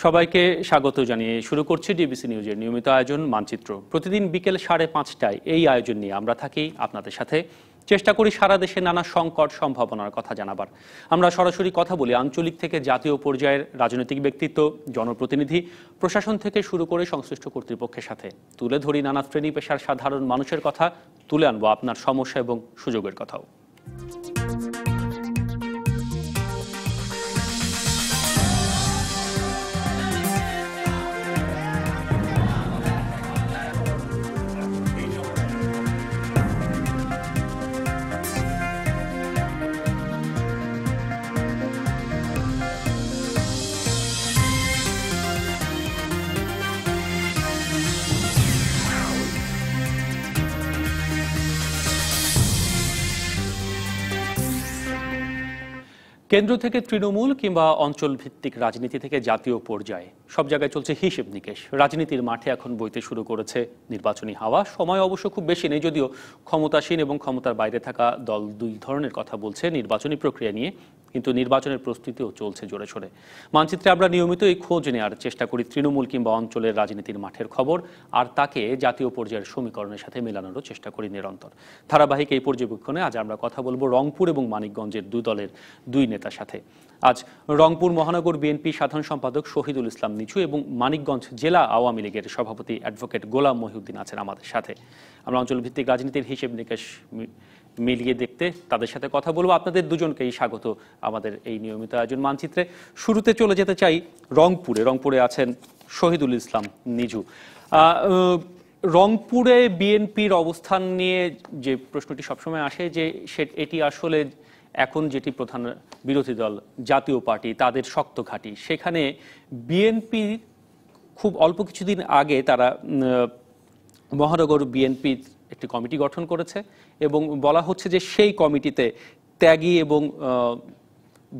সবাইকে স্বাগত জানিয়ে শুরু করছি ডিবিসি নিউজের নিয়মিত আয়োজন মানচিত্র। প্রতিদিন বিকেল 5:30টায় এই আয়োজন নিয়ে আমরা থাকি আপনাদের সাথে। চেষ্টা করি সারা দেশে নানা সংকট সম্ভাবনার কথা জানাবার। আমরা সরাসরি কথা বলি আঞ্চলিক থেকে জাতীয় পর্যায়ের রাজনৈতিক ব্যক্তিত্ব, জনপ্রতিনিধি, প্রশাসন থেকে শুরু করে সংশ্লিষ্ট কর্তৃপক্ষের সাথে। তুলে ধরি নানা শ্রেণী পেশার সাধারণ মানুষের কথা, তুলে আনবো আপনার সমস্যা এবং সুযোগের কথাও। কেন্দ্র থেকে তৃণমূল কিংবা অঞ্চল ভিত্তিক রাজনীতি থেকে জাতীয় পর্যায়ে সব জায়গায় চলছে হিসেব নিকেশ। রাজনীতির মাঠে এখন বইতে শুরু করেছে নির্বাচনী হাওয়া। সময় অবশ্য খুব বেশি নেই, যদিও ক্ষমতাসীন এবং ক্ষমতার বাইরে থাকা দল দুই ধরনের কথা বলছে নির্বাচনী প্রক্রিয়া নিয়ে, কিন্তু নির্বাচনের প্রস্তুতিও চলছে জোরে সোরে। মানচিত্রে আমরা নিয়মিত এই খোঁজ নেওয়ার চেষ্টা করি তৃণমূল কিংবা অঞ্চলের রাজনীতির মাঠের খবর, আর তাকে জাতীয় পর্যায়ের সমীকরণের সাথে মেলানোরও চেষ্টা করি নিরন্তর। ধারাবাহিক এই পর্যবেক্ষণে আজ আমরা কথা বলবো রংপুর এবং মানিকগঞ্জের দুই দলের দুই নেতার সাথে। আজ রংপুর মহানগর বিএনপি সাধারণ সম্পাদক শহীদুল ইসলাম নিচু এবং মানিকগঞ্জ জেলা আওয়ামী লীগের সভাপতি অ্যাডভোকেট গোলাম মহিউদ্দিন আছেন আমাদের সাথে। আমরা অঞ্চল ভিত্তিক রাজনীতির হিসেব নিকেশ মিলিয়ে দেখতে তাদের সাথে কথা বলবো। আপনাদের দুজনকেই স্বাগত আমাদের এই নিয়মিত আয়োজন মানচিত্রে। শুরুতে চলে যেতে চাই রংপুরে আছেন শহীদুল ইসলাম নিজু। রংপুরে বিএনপির অবস্থান নিয়ে যে প্রশ্নটি সবসময় আসে যে এটি আসলে এখন যেটি প্রধান বিরোধী দল জাতীয় পার্টি তাদের শক্ত ঘাঁটি, সেখানে বিএনপি খুব অল্প কিছুদিন আগে তারা মহানগর বিএনপি একটি কমিটি গঠন করেছে এবং বলা হচ্ছে যে সেই কমিটিতে ত্যাগী এবং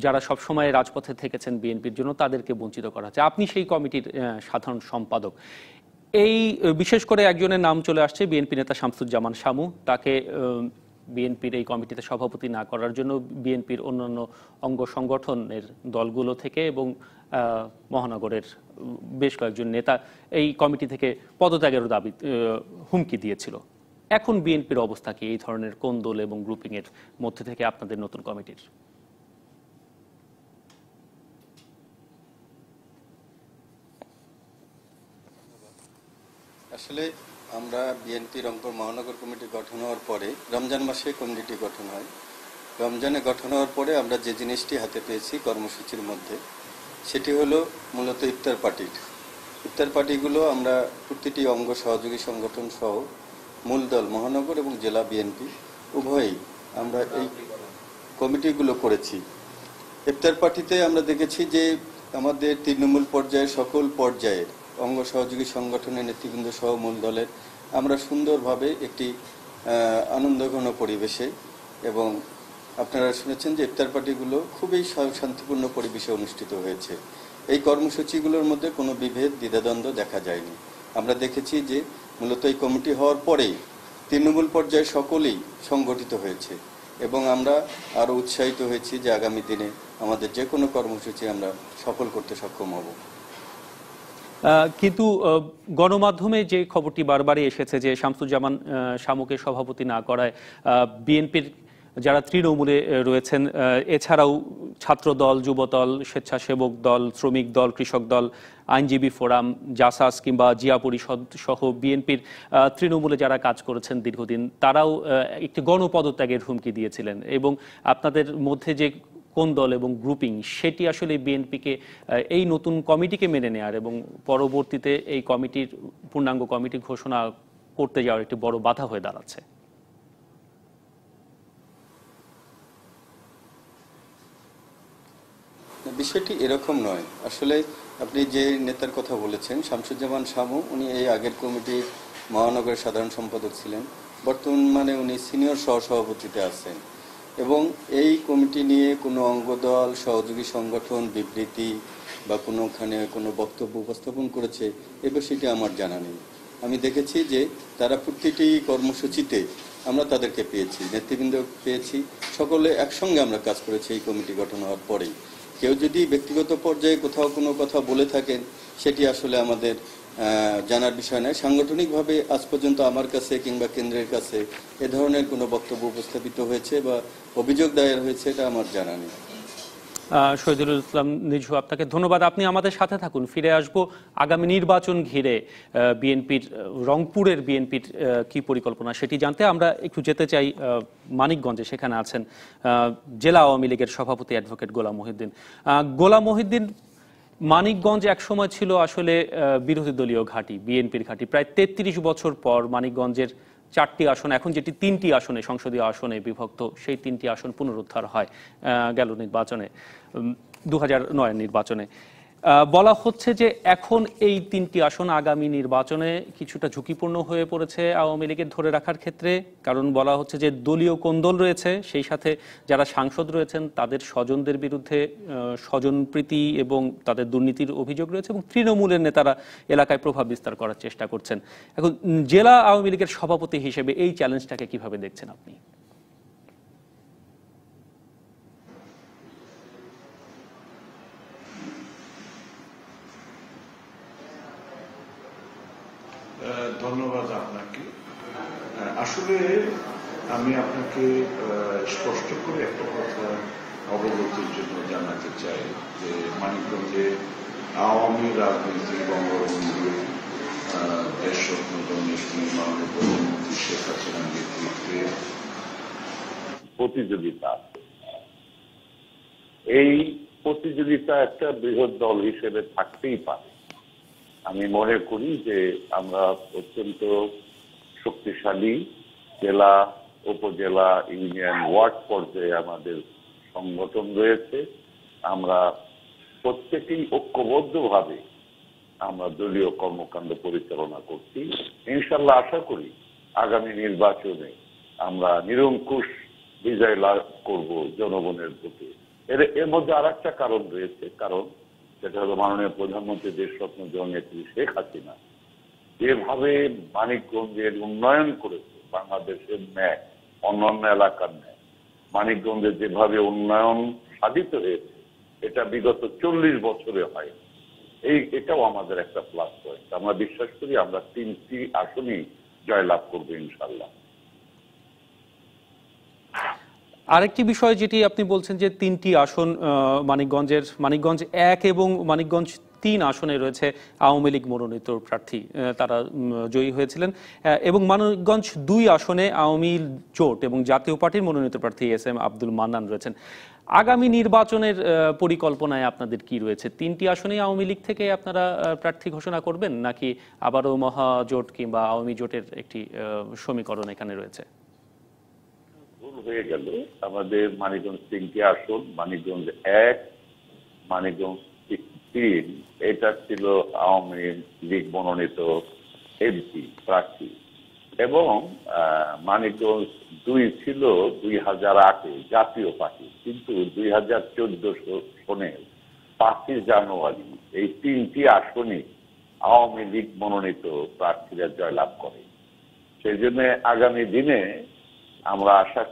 যারা সবসময় রাজপথে থেকেছেন বিএনপির জন্য তাদেরকে বঞ্চিত করা হচ্ছে। আপনি সেই কমিটির সাধারণ সম্পাদক। এই বিশেষ করে একজনের নাম চলে আসছে, বিএনপি নেতা শামসুজ্জামান শামু। তাকে বিএনপির এই কমিটিতে সভাপতি না করার জন্য বিএনপির অন্যান্য অঙ্গ সংগঠনের দলগুলো থেকে এবং মহানগরের বেশ কয়েকজন নেতা এই কমিটি থেকে পদত্যাগের দাবি হুমকি দিয়েছিল। এখন বিএনপির অবস্থা কি এই ধরনের কোন্দল এবং গ্রুপিং এর মধ্যে থেকে আপনাদের নতুন কমিটির? আসলে আমরা বিএনপি রংপুর মহানগর কমিটি গঠন হওয়ার পরে রমজান মাসে কমিটি গঠন হয়। রমজানে গঠন হওয়ার পরে আমরা যে জিনিসটি হাতে পেয়েছি কর্মসূচির মধ্যে, সেটি হলো মূলত ইফতার পার্টিগুলো আমরা প্রতিটি অঙ্গ সহযোগী সংগঠন সহ মূল দল মহানগর এবং জেলা বিএনপি উভয়ই আমরা এই কমিটিগুলো করেছি। ইফতার পার্টিতে আমরা দেখেছি যে আমাদের তৃণমূল পর্যায়ে সকল পর্যায়ের অঙ্গ সহযোগী সংগঠনের নেতৃবৃন্দ সহ মূল দলের আমরা সুন্দরভাবে একটি আনন্দঘন পরিবেশে, এবং আপনারা শুনেছেন যে ইফতার পার্টিগুলো খুবই শান্তিপূর্ণ পরিবেশে অনুষ্ঠিত হয়েছে। এই কর্মসূচিগুলোর মধ্যে কোনো বিভেদ দ্বিধাদ্বন্দ্ব দেখা যায়নি। আমরা দেখেছি যে মূলত এই কমিটি হওয়ার পরেই তৃণমূল পর্যায়ে সকলেই সংগঠিত হয়েছে এবং আমরা আরও উৎসাহিত হয়েছি যে আগামী দিনে আমাদের যে কোনো কর্মসূচি আমরা সফল করতে সক্ষম হব। কিন্তু গণমাধ্যমে যে খবরটি বারবারই এসেছে যে শামসুজ্জামান শামুকে সভাপতি না করায় বিএনপির যারা তৃণমূলে রয়েছেন, এছাড়াও ছাত্র দল, যুব দল, স্বেচ্ছাসেবক দল, শ্রমিক দল, কৃষক দল, আইনজীবী ফোরাম, জাসাস কিংবা জিয়া পরিষদ সহ বিএনপির তৃণমূলে যারা কাজ করেছেন দীর্ঘদিন, তারাও একটি গণপদত্যাগের হুমকি দিয়েছিলেন। এবং আপনাদের মধ্যে যে কোন দল এবং গ্রুপিং, সেটি আসলে বিএনপিকে এই নতুন কমিটিকে মেনে নেয়ার এবং পরবর্তীতে এই কমিটির পূর্ণাঙ্গ কমিটি ঘোষণা করতে যাওয়ার একটি বড় বাধা হয়ে দাঁড়াচ্ছে। বিষয়টি এরকম নয়। আসলে আপনি যে নেতার কথা বলেছেন শামসুজ্জামান শামু, উনি এই আগের কমিটির মহানগরের সাধারণ সম্পাদক ছিলেন, বর্তমানে উনি সিনিয়র সহসভাপতিতে আছেন এবং এই কমিটি নিয়ে কোনো অঙ্গদল সহযোগী সংগঠন বিবৃতি বা কোনোখানে কোনো বক্তব্য উপস্থাপন করেছে এ বিষয়টি আমার জানা নেই। আমি দেখেছি যে তারা প্রতিটি কর্মসূচিতে আমরা তাদেরকে পেয়েছি, নেতৃবৃন্দ পেয়েছি, সকলে একসঙ্গে আমরা কাজ করেছি এই কমিটি গঠন হওয়ার পরেই। কেউ যদি ব্যক্তিগত পর্যায়ে কোথাও কোনো কথা বলে থাকেন সেটি আসলে আমাদের জানার বিষয় নয়। সাংগঠনিকভাবে আজ পর্যন্ত আমার কাছে কিংবা কেন্দ্রের কাছে এ ধরনের কোনো বক্তব্য উপস্থাপিত হয়েছে বা অভিযোগ দায়ের হয়েছে এটা আমার জানা নেই। শহীদুল ইসলাম নিঝু, আপনাকে ধন্যবাদ। আপনি আমাদের সাথে থাকুন, ফিরে আসব আগামী নির্বাচন ঘিরে বিএনপির, রংপুরের বিএনপির কি পরিকল্পনা সেটি জানতে। আমরা একটু যেতে চাই মানিকগঞ্জে, সেখানে আছেন জেলা আওয়ামী লীগের সভাপতি অ্যাডভোকেট গোলাম মহিউদ্দিন। গোলাম মহিউদ্দিন, মানিকগঞ্জ একসময় ছিল আসলে বিরোধী দলীয় ঘাঁটি, বিএনপির ঘাঁটি। প্রায় 33 বছর পর মানিকগঞ্জের 4টি আসন, এখন যেটি 3টি আসনে, সংসদীয় আসনে বিভক্ত, সেই 3টি আসন পুনরুদ্ধার হয় গেল নির্বাচনে, 2009 নির্বাচনে। বলা হচ্ছে যে এখন এই 3টি আসন আগামী নির্বাচনে কিছুটা ঝুঁকিপূর্ণ হয়ে পড়েছে আওয়ামী লীগের ধরে রাখার ক্ষেত্রে, কারণ বলা হচ্ছে যে দলীয় কোন্দল রয়েছে, সেই সাথে যারা সাংসদ রয়েছেন তাদের স্বজনদের বিরুদ্ধে স্বজনপ্রীতি এবং তাদের দুর্নীতির অভিযোগ রয়েছে, এবং তৃণমূলের নেতারা এলাকায় প্রভাব বিস্তার করার চেষ্টা করছেন। এখন জেলা আওয়ামী লীগের সভাপতি হিসেবে এই চ্যালেঞ্জটাকে কিভাবে দেখছেন আপনি? ধন্যবাদ আপনাকে। আসলে আমি আপনাকে স্পষ্ট করে একটা কথা অবগতির জন্য জানাতে চাই যে মানিকগঞ্জে আওয়ামী রাজনীতি বঙ্গবন্ধু দেশরত্ন জননেত্রী মাননীয় প্রধানমন্ত্রী শেখ হাসিনার নেতৃত্বে প্রতিযোগিতা, এই প্রতিযোগিতা একটা বৃহৎ দল হিসেবে থাকতেই পারে। আমি মনে করি যে আমরা অত্যন্ত শক্তিশালী জেলা, উপজেলা, ইউনিয়ন, ওয়ার্ড পর্যায়ে আমাদের সংগঠন রয়েছে। আমরা প্রত্যেকেই ঐক্যবদ্ধভাবে আমরা দলীয় কর্মকাণ্ড পরিচালনা করছি। ইনশাল্লাহ আশা করি আগামী নির্বাচনে আমরা নিরঙ্কুশ বিজয় লাভ করব জনগণের ভোটে। এর মধ্যে আর একটা কারণ রয়েছে, কারণ সেটা হলো মাননীয় প্রধানমন্ত্রী দেশরত্ন জননেত্রী শেখ হাসিনা যেভাবে মানিকগঞ্জের উন্নয়ন করেছে, বাংলাদেশের ন্যায়, অন্যান্য এলাকার ন্যায় মানিকগঞ্জের যেভাবে উন্নয়ন সাধিত হয়েছে, এটা বিগত 40 বছরে হয়। এটাও আমাদের একটা প্লাস পয়েন্ট। আমরা বিশ্বাস করি আমরা 3টি আসনই জয়লাভ করবো ইনশাল্লাহ। আরেকটি বিষয় যেটি আপনি বলছেন যে 3টি আসন মানিকগঞ্জ 1 এবং মানিকগঞ্জ 3 আসনে রয়েছে আওয়ামী লীগ মনোনীত প্রার্থী, তারা জয়ী হয়েছিলেন, এবং মানিকগঞ্জ 2 আসনে আওয়ামী জোট এবং জাতীয় পার্টির মনোনীত প্রার্থী SM আব্দুল মান্নান রয়েছেন। আগামী নির্বাচনের পরিকল্পনায় আপনাদের কি রয়েছে? 3টি আসনে আওয়ামী লীগ থেকে আপনারা প্রার্থী ঘোষণা করবেন, নাকি আবারও মহাজোট কিংবা আওয়ামী জোটের একটি সমীকরণ এখানে রয়েছে? হয়ে গেল আমাদের মানিকগঞ্জ 3টি আসন, মানিকগঞ্জ 1, মানিকগঞ্জ 3, এটা ছিল আওয়ামী লীগ মনোনীত এমপি প্রার্থী, এবং মানিকগঞ্জ 2 ছিল 2008-এ জাতীয় পার্টি, কিন্তু 2014 সনের 5 জানুয়ারি এই 3টি আসনে আওয়ামী লীগ মনোনীত প্রার্থীরা জয়লাভ করে। সেই জন্য আগামী দিনে আমরা আশা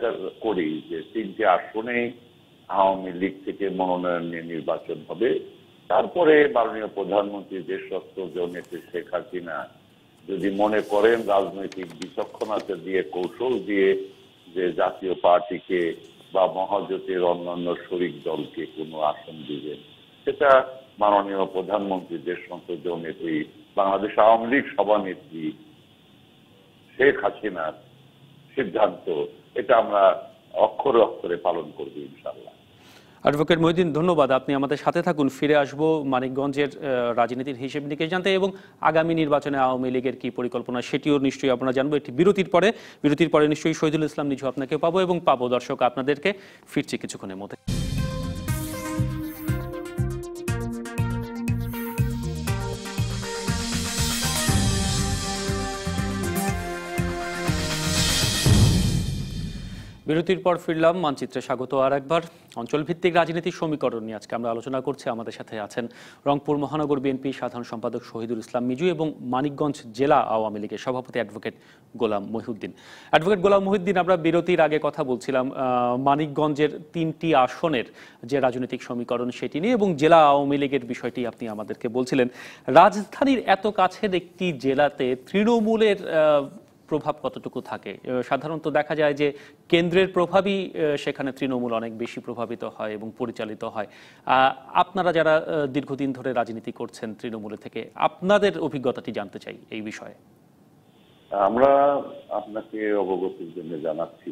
করি যে 3টি আসনেই আওয়ামী লীগ থেকে মনোনয়ন নিয়ে নির্বাচন হবে। তারপরে মাননীয় প্রধানমন্ত্রী দেশরত্ন জননেত্রী শেখ হাসিনা যদি মনে করেন রাজনৈতিক বিচক্ষণতা দিয়ে, কৌশল দিয়ে যে জাতীয় পার্টিকে বা মহাজোটের অন্যান্য শরিক দলকে কোনো আসন দিবেন, সেটা মাননীয় প্রধানমন্ত্রী দেশরত্ন জননেত্রী, বাংলাদেশ আওয়ামী লীগ সভানেত্রী শেখ হাসিনার সিদ্ধান্ত, এটা আমরা অক্ষরে অক্ষরে পালন করব ইনশাআল্লাহ। অ্যাডভোকেট মহিউদ্দিন, ধন্যবাদ। আপনি আমাদের সাথে থাকুন, ফিরে আসব মানিকগঞ্জের রাজনীতির হিসেব নিকেশ জানতে, এবং আগামী নির্বাচনে আওয়ামী লীগের কি পরিকল্পনা সেটিও নিশ্চয়ই আমরা জানবো একটি বিরতির পরে নিশ্চয়ই শহীদুল ইসলাম নিঝু আপনাকে পাবো এবং পাবো দর্শক আপনাদেরকে। ফিরছি কিছুক্ষণের মধ্যে। বিরতির পর ফিরলাম মানচিত্রে স্বাগত আর একবার। অঞ্চলভিত্তিক রাজনীতির সমীকরণ নিয়ে আজকে আমরা আলোচনা করছি। আমাদের সাথে আছেন রংপুর মহানগর বিএনপি সাধারণ সম্পাদক শহীদুল ইসলাম মিজু এবং মানিকগঞ্জ জেলা আওয়ামী লীগের সভাপতি অ্যাডভোকেট গোলাম মহিউদ্দিন। অ্যাডভোকেট গোলাম মহিউদ্দিন, আমরা বিরতির আগে কথা বলছিলাম মানিকগঞ্জের 3টি আসনের যে রাজনৈতিক সমীকরণ সেটি নিয়ে এবং জেলা আওয়ামী লীগের বিষয়টি আপনি আমাদেরকে বলছিলেন। রাজধানীর এত কাছের একটি জেলাতে তৃণমূলের প্রভাব কতটুকু থাকে? সাধারণত দেখা যায় যে কেন্দ্রের প্রভাবই সেখানে তৃণমূল অনেক বেশি প্রভাবিত হয় এবং পরিচালিত হয়। আপনারা যারা দীর্ঘদিন ধরে রাজনীতি করছেন তৃণমূলের থেকে, আপনাদের অভিজ্ঞতাটি জানতে চাই এই বিষয়ে। আমরা আপনাকে অবগতির জন্য জানাচ্ছি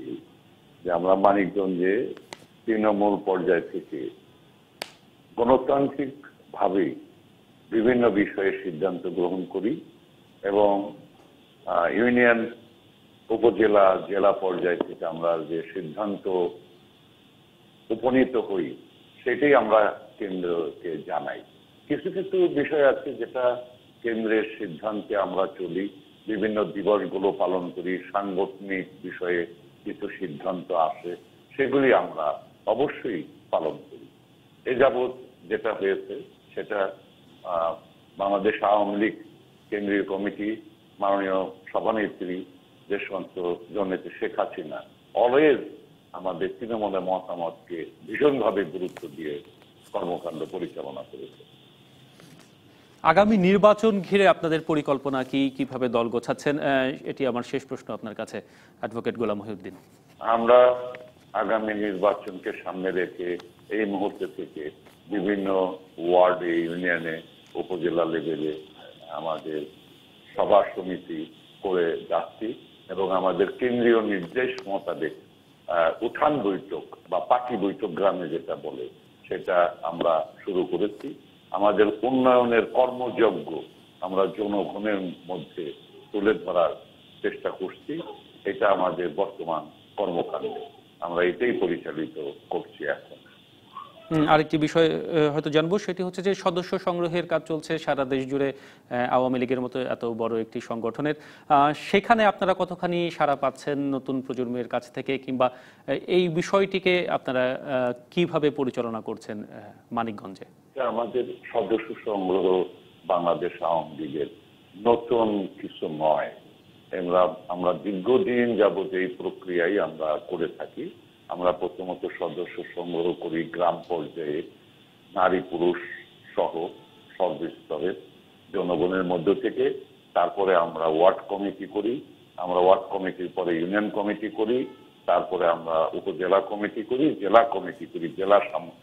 যে আমরা মানিকগঞ্জে তৃণমূল পর্যায় থেকে গণতান্ত্রিক ভাবে বিভিন্ন বিষয়ে সিদ্ধান্ত গ্রহণ করি এবং ইউনিয়ন, উপজেলা, জেলা পর্যায় থেকে আমরা যে সিদ্ধান্ত উপনীত হই সেটাই আমরা কেন্দ্রকে জানাই। কিছু কিছু বিষয় আছে যেটা কেন্দ্রের সিদ্ধান্তে আমরা চলি, বিভিন্ন দিবসগুলো পালন করি, সাংগঠনিক বিষয়ে কিছু সিদ্ধান্ত আসে, সেগুলি আমরা অবশ্যই পালন করি। এ যাবৎ যেটা হয়েছে সেটা বাংলাদেশ আওয়ামী লীগ কেন্দ্রীয় কমিটি, মাননীয় সভানেত্রী দেশবন্ধু জননেত্রী শেখ হাসিনা অলওয়েজ আমাদের তৃণমূলের মতামতকে ভীষণভাবে গুরুত্ব দিয়ে কর্মকাণ্ড পরিচালনা করেছে। আগামী নির্বাচন ঘিরে আপনাদের পরিকল্পনা কি, কিভাবে দল গোছাচ্ছেন? এটি আমার শেষ প্রশ্ন আপনার কাছে অ্যাডভোকেট গোলাম মহিউদ্দিন। আমরা আগামী নির্বাচনকে সামনে রেখে এই মুহূর্তে থেকে বিভিন্ন ওয়ার্ডে, ইউনিয়নে, উপজেলা লেভেলে আমাদের সভা সমিতি করে যাচ্ছি এবং আমাদের কেন্দ্রীয় নির্দেশ মোতাবেক উঠান বৈঠক বা পাখি বৈঠক গ্রামে যেটা বলে সেটা আমরা শুরু করেছি। আমাদের উন্নয়নের কর্মযজ্ঞ আমরা জনগণের মধ্যে তুলে ধরার চেষ্টা করছি। এটা আমাদের বর্তমান কর্মকাণ্ড, আমরা এটাই পরিচালিত করছি এখন। আরেকটি বিষয় হয়তো জানবো, সেটি হচ্ছে যে সদস্য সংগ্রহের কাজ চলছে সারা দেশ জুড়ে আওয়ামী লীগের মতো এত বড় একটি সংগঠনের। সেখানে আপনারা কতখানি সাড়া পাচ্ছেন নতুন প্রজন্মের কাছ থেকে, কিংবা এই বিষয়টিকে আপনারা কিভাবে পরিচালনা করছেন মানিকগঞ্জে? আমাদের সদস্য সংগ্রহ বাংলাদেশ আওয়ামী লীগের নতুন কিছু নয়। আমরা দীর্ঘদিন যাবত এই প্রক্রিয়াই আমরা করে থাকি। আমরা প্রথমত সদস্য সংগ্রহ করি গ্রাম পর্যায়ে, নারী পুরুষ সহ সর্বস্তরের জনগণের মধ্য থেকে। তারপরে আমরা ওয়ার্ড কমিটি করি, আমরা ওয়ার্ড কমিটির পরে ইউনিয়ন কমিটি করি, তারপরে আমরা উপজেলা কমিটি করি, জেলা কমিটি করি, জেলা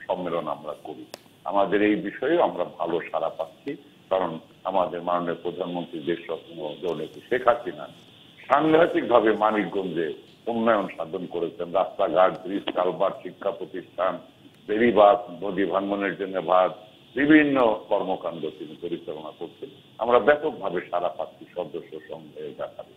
সম্মেলন আমরা করি। আমাদের এই বিষয়ে আমরা ভালো সাড়া পাচ্ছি, কারণ আমাদের মাননীয় প্রধানমন্ত্রী দেশরত্ন জননেত্রী শেখ হাসিনা সাংঘাতিকভাবে মানিকগঞ্জে উন্নয়ন সাধন করেছেন। রাস্তাঘাট, ব্রিজ, কালভার্ট, শিক্ষা প্রতিষ্ঠান, বেড়িবাঁধ, নদী ভাঙ্গনের জন্য বাঁধ, বিভিন্ন কর্মকাণ্ড তিনি পরিচালনা করছেন। আমরা ব্যাপকভাবে সাড়া পাচ্ছি সদস্য সংগ্রহের ব্যাপারে।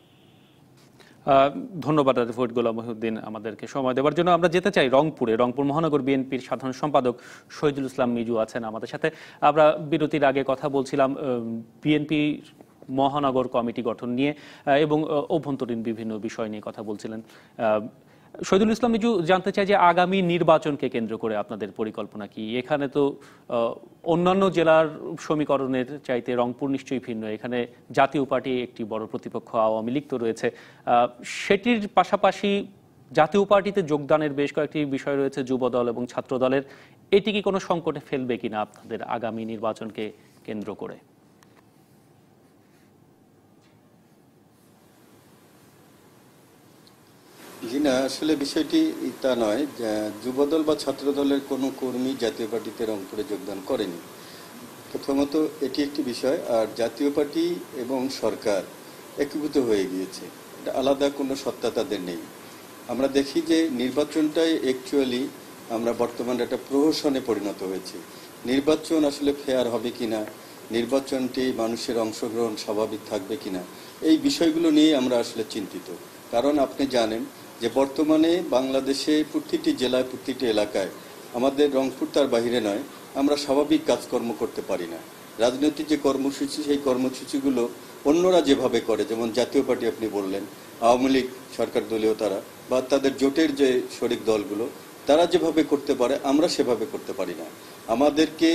ধন্যবাদ অ্যাডভোকেট গোলাম মহিউদ্দিন আমাদেরকে সময় দেওয়ার জন্য। আমরা যেতে চাই রংপুরে। রংপুর মহানগর বিএনপির সাধারণ সম্পাদক শহীদুল ইসলাম মিজু আছেন আমাদের সাথে। আমরা বিরতির আগে কথা বলছিলাম বিএনপি মহানগর কমিটি গঠন নিয়ে এবং অভ্যন্তরীণ বিভিন্ন বিষয় নিয়ে কথা বলছিলেন। শহীদুল ইসলাম মিজু, জানতে চাই যে আগামী নির্বাচনকে কেন্দ্র করে আপনাদের পরিকল্পনা কি? এখানে তো অন্যান্য জেলার সমীকরণের চাইতে রংপুর নিশ্চয়ই ভিন্ন। এখানে জাতীয় পার্টি একটি বড় প্রতিপক্ষ, আওয়ামী লীগ তো রয়েছে। সেটির পাশাপাশি জাতীয় পার্টিতে যোগদানের বেশ কয়েকটি বিষয় রয়েছে, যুবদল এবং ছাত্র দলের। এটি কি কোনো সংকটে ফেলবে কিনা আপনাদের আগামী নির্বাচনকে কেন্দ্র করে? জি না, আসলে বিষয়টি তা নয়। যুবদল বা ছাত্র দলের কোনো কর্মী জাতীয় পার্টিতে রংপুরে যোগদান করেনি। প্রথমত এটি একটি বিষয়। আর জাতীয় পার্টি এবং সরকার একীভূত হয়ে গিয়েছে, এটা আলাদা কোনো সত্তা তাদের নেই। আমরা দেখি যে নির্বাচনটাই অ্যাকচুয়ালি আমরা বর্তমানে একটা প্রহসনে পরিণত হয়েছে। নির্বাচন আসলে ফেয়ার হবে কিনা, নির্বাচনটি মানুষের অংশগ্রহণ স্বাভাবিক থাকবে কিনা, এই বিষয়গুলো নিয়ে আমরা আসলে চিন্তিত। কারণ আপনি জানেন যে বর্তমানে বাংলাদেশে প্রতিটি জেলায়, প্রতিটি এলাকায়, আমাদের রংপুর তার বাইরে নয়, আমরা স্বাভাবিক কাজকর্ম করতে পারি না। রাজনৈতিক যে কর্মসূচি, সেই কর্মসূচিগুলো অন্যরা যেভাবে করে, যেমন জাতীয় পার্টি আপনি বললেন, আওয়ামী লীগ সরকার দলীয় তারা বা তাদের জোটের যে শরিক দলগুলো, তারা যেভাবে করতে পারে আমরা সেভাবে করতে পারি না। আমাদেরকে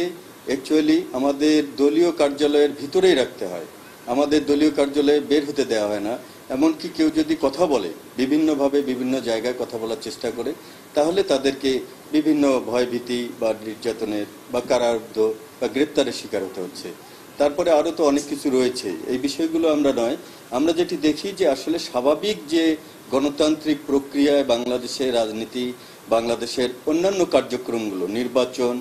অ্যাকচুয়ালি আমাদের দলীয় কার্যালয়ের ভিতরেই রাখতে হয়, আমাদের দলীয় কার্যালয়ে বের হতে দেওয়া হয় না। এমনকি কেউ যদি কথা বলে, বিভিন্নভাবে বিভিন্ন জায়গায় কথা বলার চেষ্টা করে, তাহলে তাদেরকে বিভিন্ন ভয়ভীতি বা নির্যাতনের বা কারারুদ্ধ বা গ্রেপ্তারের শিকার হতে হচ্ছে। তারপরে আরও তো অনেক কিছু রয়েছে, এই বিষয়গুলো আমরা নয়, আমরা যেটি দেখি যে আসলে স্বাভাবিক যে গণতান্ত্রিক প্রক্রিয়ায় বাংলাদেশের রাজনীতি, বাংলাদেশের অন্যান্য কার্যক্রমগুলো, নির্বাচন,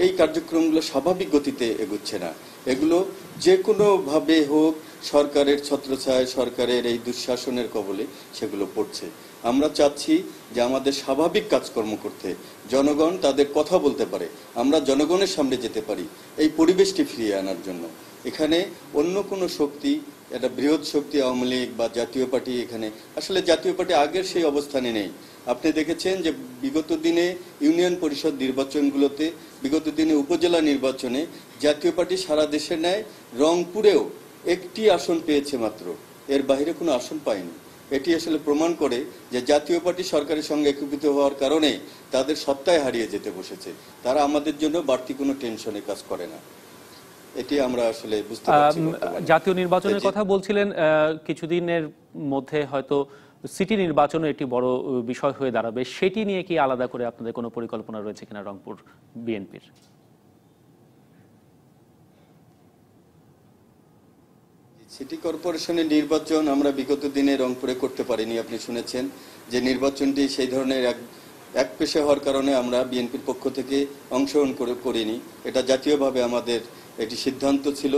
এই কার্যক্রমগুলো স্বাভাবিক গতিতে এগুচ্ছে না। এগুলো যে কোনোভাবে হোক সরকারের ছত্রছায়ায়, সরকারের এই দুঃশাসনের কবলে সেগুলো পড়ছে। আমরা চাচ্ছি যে আমাদের স্বাভাবিক কাজকর্ম করতে, জনগণ তাদের কথা বলতে পারে, আমরা জনগণের সামনে যেতে পারি, এই পরিবেশটি ফিরিয়ে আনার জন্য। এখানে অন্য কোনো শক্তি, একটা বৃহৎ শক্তি আওয়ামী লীগ বা জাতীয় পার্টি, এখানে আসলে জাতীয় পার্টি আগের সেই অবস্থানে নেই। আপনি দেখেছেন যে বিগত দিনে ইউনিয়ন পরিষদ নির্বাচনগুলোতে, বিগত দিনে উপজেলা নির্বাচনে জাতীয় পার্টি সারা দেশে নেয়, রংপুরেও একটি আসন পেয়েছে মাত্র, এর বাইরে কোনো আসন পায়নি। এটি আসলে প্রমাণ করে যে জাতীয় পার্টি সরকারের সঙ্গে একীভূত হওয়ার কারণে তাদের সত্তায় হারিয়ে যেতে বসেছে, তারা আমাদের জন্য বাড়তি কোনো টেনশনে কাজ করে না। এটি আমরা আসলে বুঝতে পারছি। জাতীয় নির্বাচনের কথা বলছিলেন, কিছুদিনের মধ্যে হয়তো সিটি নির্বাচনও একটি বড় বিষয় হয়ে দাঁড়াবে, সেটি নিয়ে কি আলাদা করে আপনাদের কোনো পরিকল্পনা রয়েছে কিনা রংপুর বিএনপির? সিটি কর্পোরেশনের নির্বাচন আমরা বিগত দিনে রংপুরে করতে পারিনি। আপনি শুনেছেন যে নির্বাচনটি সেই ধরনের এক পেশে হওয়ার কারণে আমরা বিএনপির পক্ষ থেকে অংশগ্রহণ করিনি। এটা জাতীয়ভাবে আমাদের এটি সিদ্ধান্ত ছিল।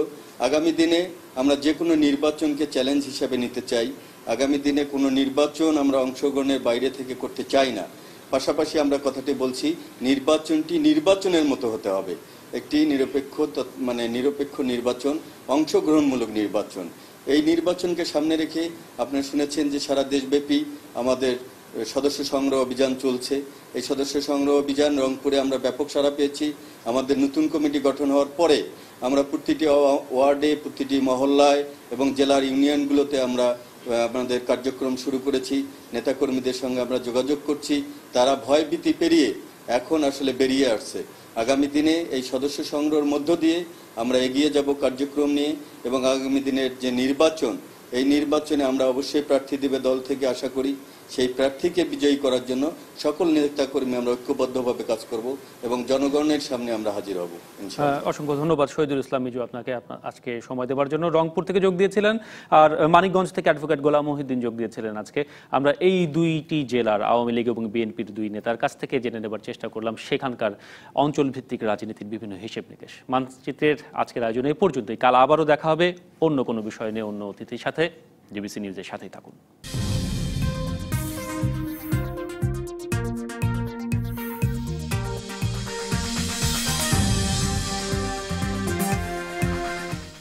আগামী দিনে আমরা যে কোনো নির্বাচনকে চ্যালেঞ্জ হিসাবে নিতে চাই। আগামী দিনে কোনো নির্বাচন আমরা অংশগ্রহণের বাইরে থেকে করতে চাই না। পাশাপাশি আমরা কথাটি বলছি, নির্বাচনটি নির্বাচনের মতো হতে হবে, একটি নিরপেক্ষ নির্বাচন, অংশগ্রহণমূলক নির্বাচন। এই নির্বাচনকে সামনে রেখে আপনারা শুনেছেন যে সারা দেশব্যাপী আমাদের সদস্য সংগ্রহ অভিযান চলছে। এই সদস্য সংগ্রহ অভিযান রংপুরে আমরা ব্যাপক সাড়া পেয়েছি। আমাদের নতুন কমিটি গঠন হওয়ার পরে আমরা প্রতিটি ওয়ার্ডে, প্রতিটি মহল্লায় এবং জেলার ইউনিয়নগুলোতে আমরা আমাদের কার্যক্রম শুরু করেছি। নেতাকর্মীদের সঙ্গে আমরা যোগাযোগ করছি, তারা ভয়ভীতি পেরিয়ে এখন আসলে বেরিয়ে আসছে। আগামী দিনে এই সদস্য সংগ্রহের মধ্য দিয়ে আমরা এগিয়ে যাব কার্যক্রম নিয়ে, এবং আগামী দিনের যে নির্বাচন, এই নির্বাচনে আমরা অবশ্যই প্রার্থী দেবে দল থেকে আশা করি। সেই প্রার্থীকে বিজয়ী করার জন্য সকল নেতাকর্মী আমরা ঐক্যবদ্ধভাবে কাজ করব এবং জনগণের সামনে আমরা হাজির হব ইনশাআল্লাহ। অসংখ্য ধন্যবাদ শহীদুল ইসলাম মিজু, আপনাকে আজকে সময় দেওয়ার জন্য। রংপুর থেকে যোগ দিয়েছিলেন, আর মানিকগঞ্জ থেকে অ্যাডভোকেট গোলাম মহিউদ্দিন যোগ দিয়েছিলেন আজকে। আমরা এই দুইটি জেলার আওয়ামী লীগ এবং বিএনপির দুই নেতার কাছ থেকে জেনে নেবার চেষ্টা করলাম সেখানকার অঞ্চলভিত্তিক রাজনীতির বিভিন্ন হিসেব নিকেশ। মানচিত্রের আজকের আয়োজনে এ পর্যন্তই। কাল আবারও দেখা হবে অন্য কোনো বিষয় নিয়ে, অন্য অতিথির সাথে। ডিবিসি নিউজের সাথেই থাকুন।